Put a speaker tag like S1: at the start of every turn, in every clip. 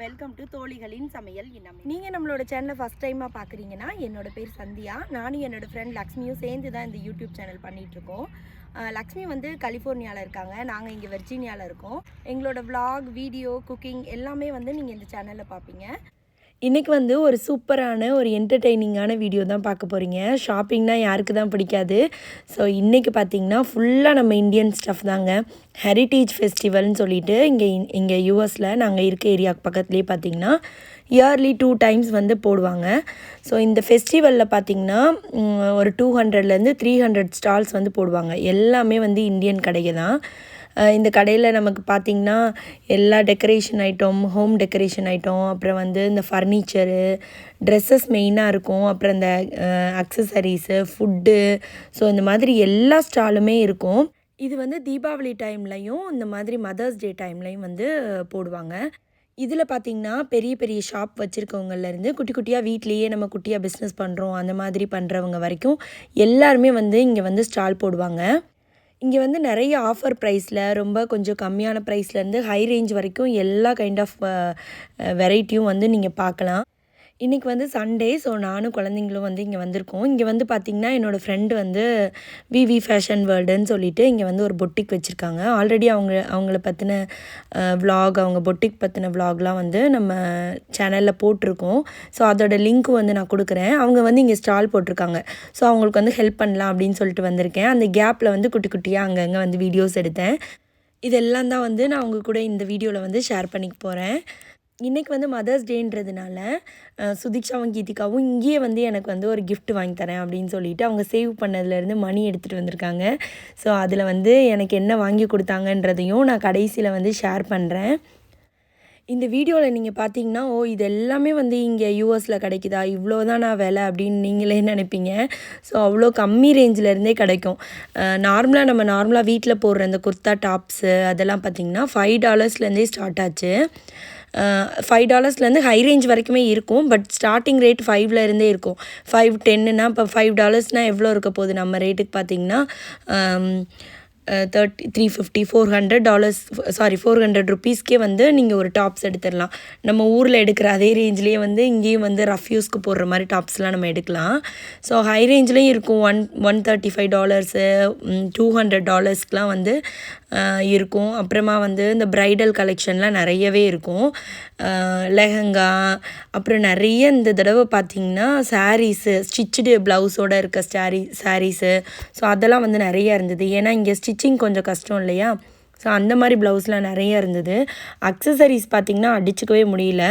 S1: Welcome to தோழிகளின் சமையல் இன்னமே. நீங்கள் நம்மளோட சேனலை ஃபஸ்ட் டைமாக பார்க்குறீங்கன்னா, என்னோட பேர் சந்தியா. நானும் என்னோடய ஃப்ரெண்ட் லக்ஷ்மியும் சேர்ந்து தான் இந்த யூடியூப் சேனல் பண்ணிகிட்ருக்கோம். லக்ஷ்மி வந்து கலிஃபோர்னியாவில் இருக்காங்க, நாங்கள் இங்கே வெர்ஜீனியாவில் இருக்கோம். எங்களோட vlog, வீடியோ, குக்கிங் எல்லாமே வந்து நீங்கள் இந்த சேனலில் பார்ப்பீங்க. இன்றைக்கி வந்து ஒரு சூப்பரான ஒரு என்டர்டெய்னிங்கான வீடியோ தான் பார்க்க போகிறீங்க. ஷாப்பிங்னால் யாருக்கு தான் பிடிக்காது. ஸோ இன்றைக்கி பார்த்திங்கன்னா ஃபுல்லாக நம்ம இந்தியன் ஸ்டஃப் தாங்க. ஹெரிட்டேஜ் ஃபெஸ்டிவல்னு சொல்லிட்டு இங்கே யூஎஸில் நாங்கள் இருக்க ஏரியாவுக்கு பக்கத்துலேயே பார்த்திங்கன்னா இயர்லி 2 times வந்து போடுவாங்க. ஸோ இந்த ஃபெஸ்டிவலில் பார்த்திங்கன்னா ஒரு 200லேருந்து 300 ஸ்டால்ஸ் வந்து போடுவாங்க. எல்லாமே வந்து இந்தியன் கடைகள் தான். இந்த கடையில் நமக்கு பார்த்திங்கன்னா எல்லா decoration item, home decoration item, அப்புறம் வந்து இந்த ஃபர்னிச்சரு, ட்ரெஸ்ஸஸ் மெயினாக இருக்கும். அப்புறம் இந்த அக்சசரிஸு, ஃபுட்டு, ஸோ இந்த மாதிரி எல்லா ஸ்டாலுமே இருக்கும். இது வந்து தீபாவளி டைம்லையும் இந்த மாதிரி மதர்ஸ் டே டைம்லையும் வந்து போடுவாங்க. இதில் பார்த்திங்கன்னா பெரிய பெரிய ஷாப் வச்சுருக்கவங்கலேருந்து குட்டி குட்டியாக வீட்லேயே நம்ம குட்டியாக பிஸ்னஸ் பண்ணுறோம் அந்த மாதிரி பண்ணுறவங்க வரைக்கும் எல்லாருமே வந்து இங்கே வந்து ஸ்டால் போடுவாங்க. இங்கே வந்து நிறைய ஆஃபர் ப்ரைஸில், ரொம்ப கொஞ்சம் கம்மியான ப்ரைஸ்லேருந்து ஹை ரேஞ்ச் வரைக்கும் எல்லா கைண்ட் ஆஃப் வெரைட்டியும் வந்து நீங்கள் பார்க்கலாம். இன்றைக்கி வந்து சண்டே, ஸோ நானும் குழந்தைங்களும் வந்து இங்கே வந்திருக்கோம். இங்கே வந்து பார்த்திங்கன்னா என்னோடய ஃப்ரெண்டு வந்து விவி ஃபேஷன் வேர்ல்டுன்னு சொல்லிட்டு இங்கே வந்து ஒரு பொட்டிக் வச்சுருக்காங்க. ஆல்ரெடி அவங்கள பற்றின vlog, அவங்க பொட்டிக் பற்றின vlogலாம் வந்து நம்ம சேனலில் போட்டிருக்கோம். ஸோ அதோட லிங்க்கும் வந்து நான் கொடுக்குறேன். அவங்க வந்து இங்கே ஸ்டால் போட்டிருக்காங்க. ஸோ அவங்களுக்கு வந்து ஹெல்ப் பண்ணலாம் அப்படின்னு சொல்லிட்டு வந்திருக்கேன். அந்த கேப்பில் வந்து குட்டி குட்டியாக அங்கங்கே வந்து வீடியோஸ் எடுத்தேன். இதெல்லாம் தான் வந்து நான் அவங்க கூட இந்த வீடியோவில் வந்து ஷேர் பண்ணிக்க போகிறேன். இன்றைக்கி வந்து மதர்ஸ் டேன்றதுனால சுதிக்ஷாவும் கீதிகாவும் இங்கேயே வந்து எனக்கு வந்து ஒரு gift வாங்கி தரேன் அப்படின்னு சொல்லிட்டு அவங்க சேவ் பண்ணதுலேருந்து மணி எடுத்துகிட்டு வந்திருக்காங்க. ஸோ அதில் வந்து எனக்கு என்ன வாங்கி கொடுத்தாங்கன்றதையும் நான் கடைசியில் வந்து ஷேர் பண்ணுறேன். இந்த வீடியோவில் நீங்கள் பார்த்தீங்கன்னா, இது எல்லாமே வந்து இங்கே யூஎஸில் கிடைக்குதா, இவ்வளோ தான் நான் விலை அப்படின்னு நீங்களே நினைப்பீங்க. ஸோ அவ்வளோ கம்மி ரேஞ்சிலேருந்தே கிடைக்கும். நார்மலாக வீட்டில் போடுற இந்த குர்தா டாப்ஸு அதெல்லாம் பார்த்திங்கன்னா $5லேருந்தே ஸ்டார்ட் ஆச்சு. $5லேருந்து ஹை ரேஞ்ச் வரைக்குமே இருக்கும். பட் ஸ்டார்டிங் ரேட் 5லேருந்தே இருக்கும். 5, 10னா இப்போ $5னால் எவ்வளோ இருக்க போகுது நம்ம ரேட்டுக்கு பார்த்திங்கன்னா $350, $400 ருப்பீஸ்க்கே வந்து நீங்கள் ஒரு டாப்ஸ் எடுத்துடலாம். நம்ம ஊரில் எடுக்கிற அதே ரேஞ்சிலே வந்து இங்கேயும் வந்து ரஃப் யூஸ்க்கு போடுற மாதிரி டாப்ஸ்லாம் நம்ம எடுக்கலாம். ஸோ ஹை ரேஞ்ச்லேயும் இருக்கும். $135, $200லாம் வந்து இருக்கும். அப்புறமா வந்து இந்த ப்ரைடல் கலெக்ஷன்லாம் நிறையவே இருக்கும். லெஹங்கா, அப்புறம் நிறைய இந்த தடவை பார்த்திங்கன்னா சாரீஸு, ஸ்டிச்சுடு ப்ளவுஸோடு இருக்க சாரீஸு, ஸோ அதெல்லாம் வந்து நிறையா இருந்தது. ஏன்னா இங்கே ஸ்டிச்சிங் கொஞ்சம் கஷ்டம் இல்லையா, ஸோ அந்த மாதிரி ப்ளவுஸ்லாம் நிறைய இருந்தது. அக்சசரிஸ் பார்த்திங்கன்னா அடிச்சுக்கவே முடியல,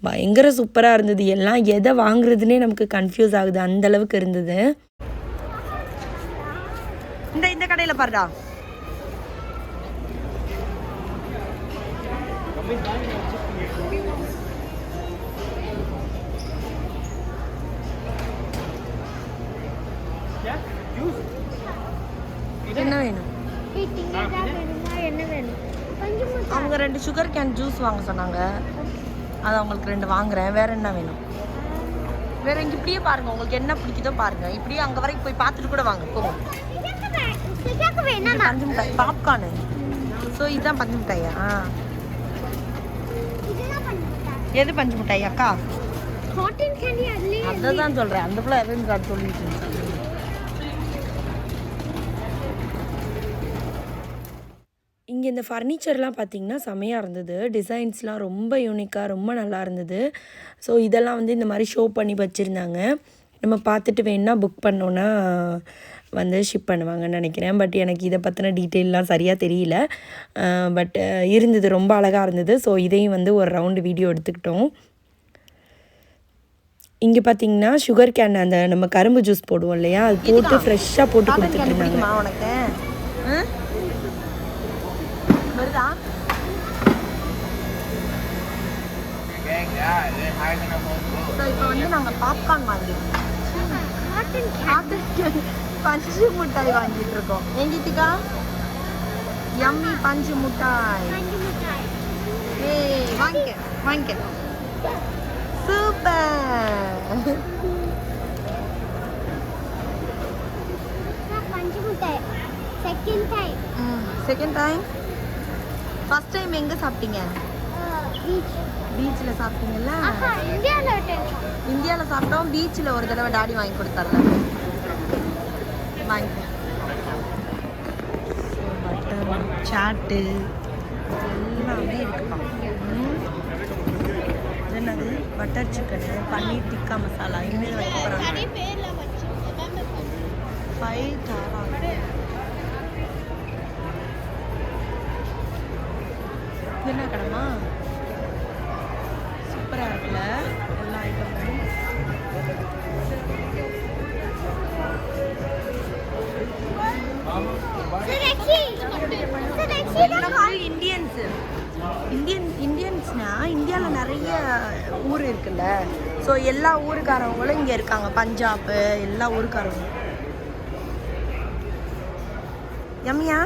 S1: பயங்கர சூப்பராக இருந்தது. எல்லாம் எதை வாங்குறதுனே நமக்கு கன்ஃபியூஸ் ஆகுது, அந்தளவுக்கு இருந்தது. இந்த கடையில் பாருடா, என்ன வேணும்? அவங்க 2 சுகர் கேன் ஜூஸ் வாங்க சொன்னாங்க, அது அவங்களுக்கு 2 வாங்குறேன். வேற என்ன வேணும்? வேற இங்கே இப்படியே பாருங்க, உங்களுக்கு என்ன பிடிக்குதோ பாருங்க. இப்படியே அங்கே வரைக்கும் போய் பார்த்துட்டு கூட வாங்க. போங்க. பஞ்சு மிட்டாய், பாப்கார்னு. ஸோ இதுதான் பஞ்சு மிட்டாயா? எது பஞ்சு மிட்டாய் அக்கா? அதுதான் சொல்கிறேன், அந்த பிள்ளை எதுன்னு காட்டு சொல்லிட்டு இருந்துச்சு. இங்கே இந்த ஃபர்னிச்சர்லாம் பார்த்திங்கன்னா செமையாக இருந்தது. டிசைன்ஸ்லாம் ரொம்ப யூனிக்காக, ரொம்ப நல்லா இருந்தது. ஸோ இதெல்லாம் வந்து இந்த மாதிரி ஷோ பண்ணி வச்சுருந்தாங்க. நம்ம பார்த்துட்டு வேணுன்னா புக் பண்ணோன்னா வந்து ஷிப் பண்ணுவாங்கன்னு நினைக்கிறேன். பட் எனக்கு இதை பற்றின டீட்டெயிலெலாம் சரியாக தெரியல. பட் இருந்தது, ரொம்ப அழகாக இருந்தது. ஸோ இதையும் வந்து ஒரு ரவுண்டு வீடியோ எடுத்துக்கிட்டோம். இங்கே பார்த்திங்கன்னா சுகர் கேன், அந்த நம்ம கரும்பு ஜூஸ் போடுவோம் இல்லையா, அது போட்டு ஃப்ரெஷ்ஷாக போட்டு கொடுத்துட்டு இருந்தாங்க. உனக்கு வருதா? இப்போ வந்து நாங்கள் பாப்கார்ன் வாங்கியிருக்கோம், பஞ்சு மிட்டாய் வாங்கிட்டு இருக்கோம். எங்கிட்டிக்கா யம்மி பஞ்சு மிட்டாய். வாங்கிக்க super. Second time. First time எங்கே சாப்பிட்டீங்க? பீச்சில் சாப்பிட்டீங்கல்ல? இந்தியாவில் சாப்பிட்டோம். பீச்சில் ஒரு தடவை டாடி வாங்கி கொடுத்தார்ல, வாங்கி பட்டர் சாட்டு எல்லாமே இருக்குப்பா. என்னது பட்டர் சிக்கனு, பன்னீர் டிக்கா மசாலா இனிமேல் வைக்க போகிறாங்க. 5 தாரா என்ன கடமா சூப்பராக இருக்குல்ல எல்லா ஐட்டமும். இந்தியன்ஸ்னா இந்தியாவில் நிறைய ஊர் இருக்குல்ல, ஸோ எல்லா ஊருக்காரவங்களும் இங்கே இருக்காங்க. பஞ்சாப்பு எல்லா ஊருக்காரவங்களும். யம்மியா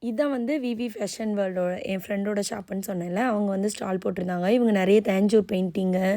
S1: இதான் வந்து விவி ஃபேஷன் வேர்ல்டோட என் ஃப்ரெண்டோட ஷாப்புன்னு சொன்னேன்ல, அவங்க வந்து ஸ்டால் போட்டிருந்தாங்க. இவங்க நிறைய தேஞ்சூர் பெயிண்டிங்கு,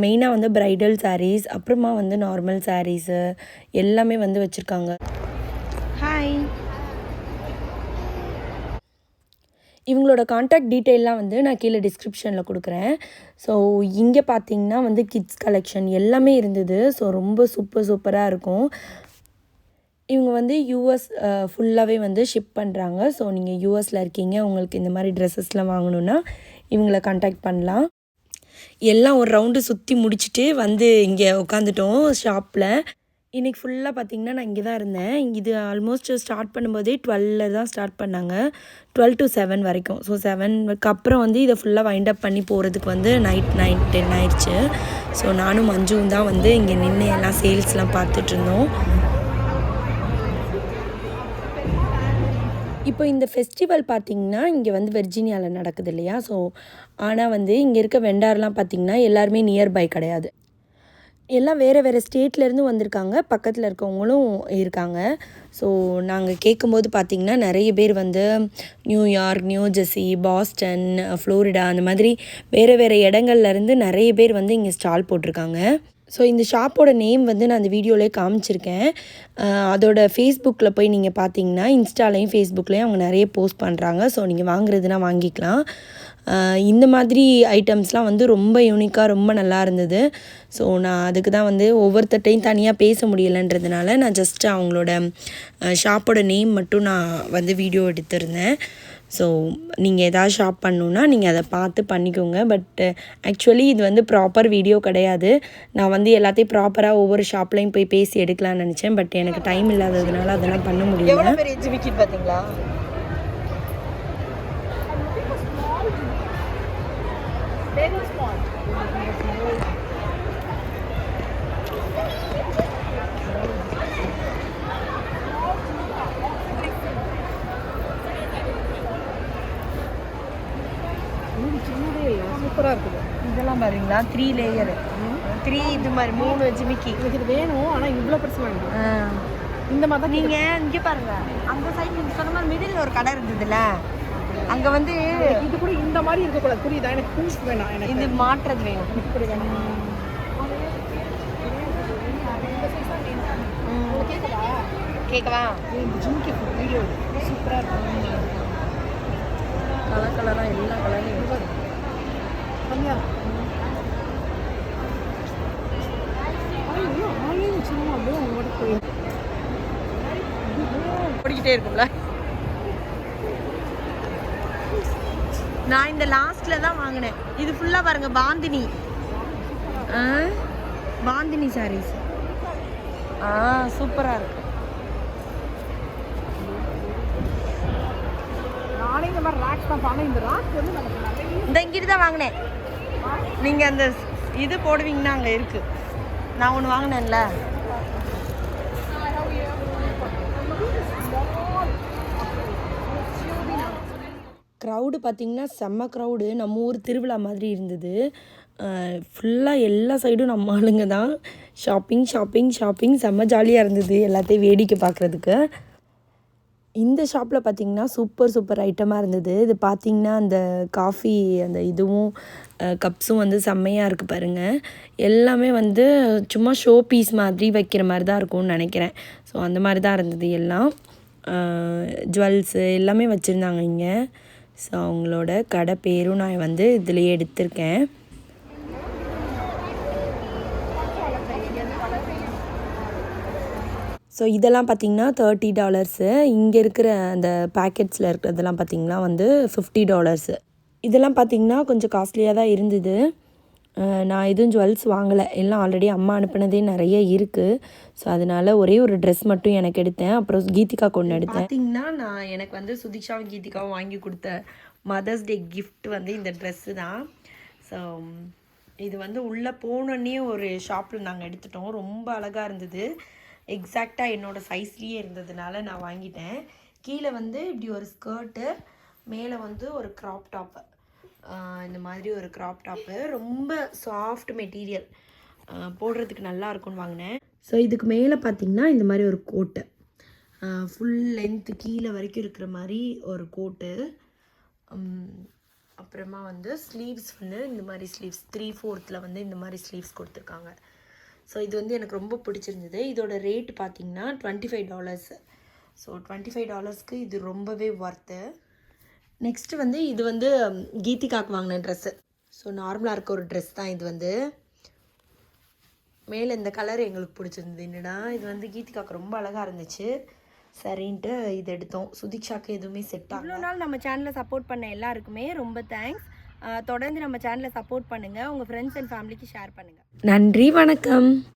S1: மெயினாக வந்து ப்ரைடல் சாரீஸ், அப்புறமா வந்து நார்மல் சாரீஸு எல்லாமே வந்து வச்சுருக்காங்க. ஹாய். இவங்களோட கான்டாக்ட் டீட்டெயிலாம் வந்து நான் கீழே டிஸ்கிரிப்ஷனில் கொடுக்குறேன். ஸோ இங்கே பார்த்தீங்கன்னா வந்து கிட்ஸ் கலெக்ஷன் எல்லாமே இருந்தது. ஸோ ரொம்ப சூப்பராக இருக்கும். இவங்க வந்து யூஎஸ் ஃபுல்லாகவே வந்து ஷிப் பண்ணுறாங்க. ஸோ நீங்கள் யூஎஸில் இருக்கீங்க, உங்களுக்கு இந்த மாதிரி ட்ரெஸ்ஸஸ்லாம் வாங்கணுன்னா இவங்கள கான்டாக்ட் பண்ணலாம். எல்லாம் ஒரு ரவுண்டு சுற்றி முடிச்சுட்டு வந்து இங்கே உட்காந்துட்டோம் ஷாப்பில். இன்றைக்கி ஃபுல்லாக பார்த்திங்கன்னா நான் இங்கே தான் இருந்தேன். இது ஆல்மோஸ்ட் ஸ்டார்ட் பண்ணும்போதே 12 தான் ஸ்டார்ட் பண்ணாங்க, 12 to 7 வரைக்கும். ஸோ 7க்கு அப்புறம் வந்து இதை ஃபுல்லாக வைண்ட் அப் பண்ணி போகிறதுக்கு வந்து நைட் 9-10 ஆயிடுச்சு. ஸோ நானும் மஞ்சுவும் தான் வந்து இங்கே நின்று எல்லாம் சேல்ஸ்லாம் பார்த்துட்ருந்தோம். இப்போ இந்த ஃபெஸ்டிவல் பார்த்திங்கன்னா இங்கே வந்து வெர்ஜீனியாவில் நடக்குது இல்லையா? ஸோ ஆனால் வந்து இங்கே இருக்க வெண்டார்லாம் பார்த்திங்கன்னா எல்லாருமே நியர்பை கிடையாது, எல்லாம் வேறு ஸ்டேட்லேருந்து வந்திருக்காங்க. பக்கத்தில் இருக்கவங்களும் இருக்காங்க. ஸோ நாங்கள் கேட்கும்போது பார்த்திங்கன்னா நிறைய பேர் வந்து New York, new Jersey, Boston, Florida அந்த மாதிரி வேறு இடங்கள்லேருந்து நிறைய பேர் வந்து இங்கே ஸ்டால் போட்டிருக்காங்க. ஸோ இந்த ஷாப்போட நேம் வந்து நான் அந்த வீடியோலேயே காமிச்சிருக்கேன். அதோட ஃபேஸ்புக்கில் போய் நீங்கள் பார்த்தீங்கன்னா இன்ஸ்டாலையும் ஃபேஸ்புக்லேயும் அவங்க நிறைய போஸ்ட் பண்ணுறாங்க. ஸோ நீங்கள் வாங்குறதுனா வாங்கிக்கலாம். இந்த மாதிரி ஐட்டம்ஸ்லாம் வந்து ரொம்ப யூனிக்காக ரொம்ப நல்லா இருந்தது. ஸோ நான் அதுக்கு தான் வந்து ஒவ்வொருத்தட்டையும் தனியாக பேச முடியலைன்றதுனால நான் ஜஸ்ட்டு அவங்களோட ஷாப்போட நேம் மட்டும் நான் வந்து வீடியோ எடுத்திருந்தேன். ஸோ நீங்கள் எதாவது ஷாப் பண்ணணுன்னா நீங்கள் அதை பார்த்து பண்ணிக்கோங்க. பட் ஆக்சுவலி இது வந்து ப்ராப்பர் வீடியோ கிடையாது. நான் வந்து எல்லாத்தையும் ப்ராப்பராக ஒவ்வொரு ஷாப்லையும் போய் பேசி எடுக்கலாம்னு நினச்சேன். பட் எனக்கு டைம் இல்லாததுனால அதெல்லாம் பண்ண முடியல. பார்த்தீங்களா?
S2: சூப்பராக இருக்குது.
S1: இதெல்லாம் பாருங்களா 3 லேயரு, 3 இது மாதிரி 3 ஜிமிக்கி.
S2: எனக்கு இது வேணும், ஆனால் இவ்வளோ பெருசு வேணும். இந்த மாதிரி தான்
S1: நீங்கள் இங்கே பாருங்கள், அந்த சைடு நீங்கள் சொன்ன மாதிரி மிடில் ஒரு கடை இருந்ததுல்ல, அங்கே வந்து
S2: இது கூட இந்த மாதிரி இருக்கக்கூடாது. புரியுதா? எனக்கு பூஸ்ட் வேணாம், எனக்கு
S1: இது மாற்றுறது வேணும்.
S2: இப்படி வேணும்.
S1: கேட்கவா?
S2: இந்த ஜிமிக்கி வீடியோ சூப்பராக இருக்கும்.
S1: கலராக எல்லா கலர்லையும்
S2: கம்மியா
S1: ஓடிக்கிட்டே இருக்கும்ல. நான் இந்த லாஸ்ட்ல தான் வாங்கினேன். இது ஃபுல்லா பாருங்க பாந்தினி. பாந்தினி சாரீஸ். சூப்பரா இருக்கு.
S2: நானே இந்த மாதிரி ராக்ஸ் தான் பானேன். இந்த ராக் வந்து நமக்கு நிறைய
S1: இந்த இங்கிட்டு தான் வாங்கினேன். நீங்க அந்த இது போடுவீங்கன்னா அங்க இருக்கு. நான் ஒன்று வாங்கினேன்ல. க்ரௌடு பார்த்திங்கன்னா செம்ம க்ரௌடு. நம்ம ஊர் திருவிழா மாதிரி இருந்தது. ஃபுல்லாக எல்லா சைடும் நம்ம ஆளுங்க தான். ஷாப்பிங் ஷாப்பிங் ஷாப்பிங் செம்ம ஜாலியாக இருந்தது எல்லாத்தையும் வேடிக்கை பார்க்குறதுக்கு. இந்த ஷாப்பில் பார்த்திங்கன்னா சூப்பர் சூப்பர் ஐட்டமாக இருந்தது. இது பார்த்திங்கன்னா அந்த காஃபி அந்த இதுவும் கப்ஸும் வந்து செம்மையாக இருக்குது பாருங்கள். எல்லாமே வந்து சும்மா ஷோ பீஸ் மாதிரி வைக்கிற மாதிரி தான் இருக்கும்னு நினைக்கிறேன். ஸோ அந்த மாதிரி தான் இருந்தது எல்லாம். ஜுவல்ஸு எல்லாமே வச்சுருந்தாங்க இங்கே. ஸோ அவங்களோட கடை பேரும் நான் வந்து இதுலேயே எடுத்திருக்கேன். ஸோ இதெல்லாம் பார்த்திங்கன்னா $30. இங்கே இருக்கிற அந்த பேக்கெட்ஸில் இருக்கிறதெல்லாம் பார்த்திங்கன்னா வந்து $50. இதெல்லாம் பார்த்திங்கன்னா கொஞ்சம் காஸ்ட்லியாக தான் இருந்தது. நான் எதுவும் ஜுவல்ஸ் வாங்கலை. எல்லாம் ஆல்ரெடி அம்மா அனுப்பினதே நிறைய இருக்குது. ஸோ அதனால் ஒரே ஒரு ட்ரெஸ் மட்டும் எனக்கு எடுத்தேன். அப்புறம் கீதிகாவுக்கு ஒன்று எடுத்தேன். பார்த்திங்கன்னா நான் எனக்கு வந்து சுதிக்ஷாவும் கீதிகாவும் வாங்கி கொடுத்த மதர்ஸ் டே கிஃப்ட் வந்து இந்த ட்ரெஸ்ஸு தான். ஸோ இது வந்து உள்ளே போனோன்னே ஒரு ஷாப்பில் நாங்கள் எடுத்துட்டோம். ரொம்ப அழகாக இருந்தது. எக்ஸாக்டாக என்னோடய சைஸ்லேயே இருந்ததுனால நான் வாங்கிட்டேன். கீழே வந்து இப்படி ஒரு ஸ்கர்ட்டு, மேலே வந்து ஒரு க்ராப் டாப்பு. இந்த மாதிரி ஒரு க்ராப் டாப்பு. ரொம்ப சாஃப்ட் மெட்டீரியல், போடுறதுக்கு நல்லா இருக்கும்னு வாங்கினேன். ஸோ இதுக்கு மேலே பார்த்திங்கன்னா இந்த மாதிரி ஒரு கோட்டு, ஃபுல் லென்த்து கீழே வரைக்கும் இருக்கிற மாதிரி ஒரு கோட்டு. அப்புறமா வந்து ஸ்லீவ்ஸ் வந்து இந்த மாதிரி ஸ்லீவ்ஸ் 3/4 வந்து இந்த மாதிரி ஸ்லீவ்ஸ் கொடுத்துருக்காங்க. ஸோ இது வந்து எனக்கு ரொம்ப பிடிச்சிருந்தது. இதோட ரேட் பார்த்திங்கன்னா $25. ஸோ $25க்கு இது ரொம்பவே ஒர்த்து. நெக்ஸ்ட்டு வந்து இது வந்து கீதிகாக்கு வாங்கின ட்ரெஸ்ஸு. ஸோ நார்மலாக இருக்க ஒரு ட்ரெஸ் தான் இது. வந்து மேலே இந்த கலர் எங்களுக்கு பிடிச்சிருந்தது. என்னடா இது வந்து கீதிகாக்கு ரொம்ப அழகாக இருந்துச்சு. சரின்ட்டு இது எடுத்தோம். சுதிக்ஷாக்கு எதுவுமே செட் ஆகல. இவ்வளோ நாள் நம்ம சேனலை சப்போர்ட் பண்ண எல்லாருக்குமே ரொம்ப தேங்க்ஸ். தொடர்ந்து நம்ம சேனலை சப்போர்ட் பண்ணுங்கள். உங்கள் ஃப்ரெண்ட்ஸ் அண்ட் ஃபேமிலிக்கு ஷேர் பண்ணுங்கள். நன்றி, வணக்கம்.